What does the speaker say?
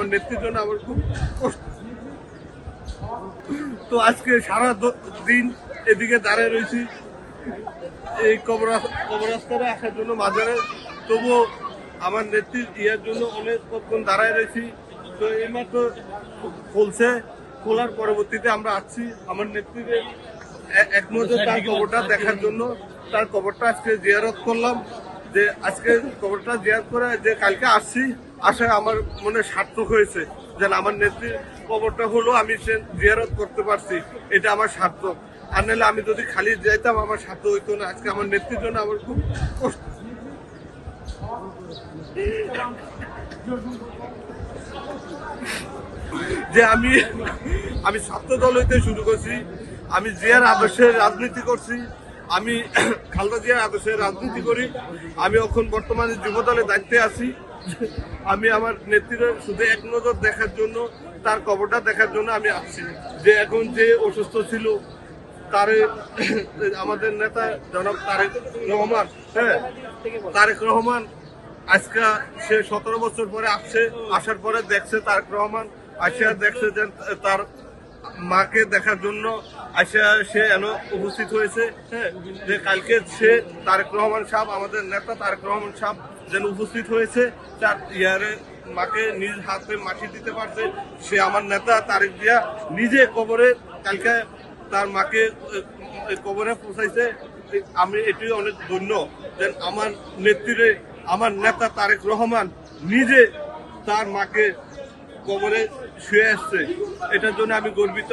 আমার নেত্রীর জন্য আমার খুব কষ্ট। তো আজকে সারা দিন এদিকে দাঁড়িয়ে রয়েছি এই কবরস্থানে আসার জন্য মাজারে, তবুও আমার নেত্রীর ইয়ার জন্য অনেকক্ষণ দাঁড়ায় রয়েছি। তো এইমাত্র খুলছে, খোলার পরবর্তীতে আমরা আসছি আমার নেত্রীকে এক নজর তার কবরটা দেখার জন্য। তার কবরটা আজকে জিয়ারত করলাম, যে আজকে কবরটা জিয়ারত করে যে কালকে আসছি, আসায় আমার মনে সার্থক হয়েছে যে আমার নেত্রীর কবরটা হলো আমি সে জিয়ারত করতে পারছি, এটা আমার সার্থক। আর নাহলে আমি যদি খালি যাইতাম আমার সার্থক হইতো না। আজকে আমার নেত্রীর জন্য আমার খুব কষ্ট। যে আমি ছাত্র দল হইতে শুরু করছি, আমি জিয়ার আদর্শের রাজনীতি করছি, আমি খালেদা জিয়ার আদর্শের রাজনীতি করি। আমি এখন বর্তমানে যুব দলের দায়িত্বে আছি। আমি আমার নেত্রীর শুধু এক নজর দেখার জন্য, তার কবরটা দেখার জন্য আমি আসছি। যে এখন যে অসুস্থ ছিল তারে আমাদের নেতা জনাব তারেক রহমান, তারেক রহমান আজকে সে 17 বছর পরে আসছে, আসার পরে দেখছে তারেক রহমান আসিয়া দেখছে যে তার মাকে দেখার জন্য আসিয়া সে উপস্থিত হয়েছে। যে কালকে সে তারেক রহমান সাহেব, আমাদের নেতা তারেক রহমান সাহেব যেন উপস্থিত হয়েছে, তার ইয়ারে মাকে নিজ হাতে মাটি দিতে পারছে। সে আমার নেতা তারেক জিয়া নিজে কবরে কালকে তার মাকে কবরে পৌঁছাইছে। আমি এটি অনেক ধন্য যে আমার নেত্রীরে আমার নেতা তারেক রহমান নিজে তার মাকে কবরে শুয়ে আসছে, এটার জন্য আমি গর্বিত।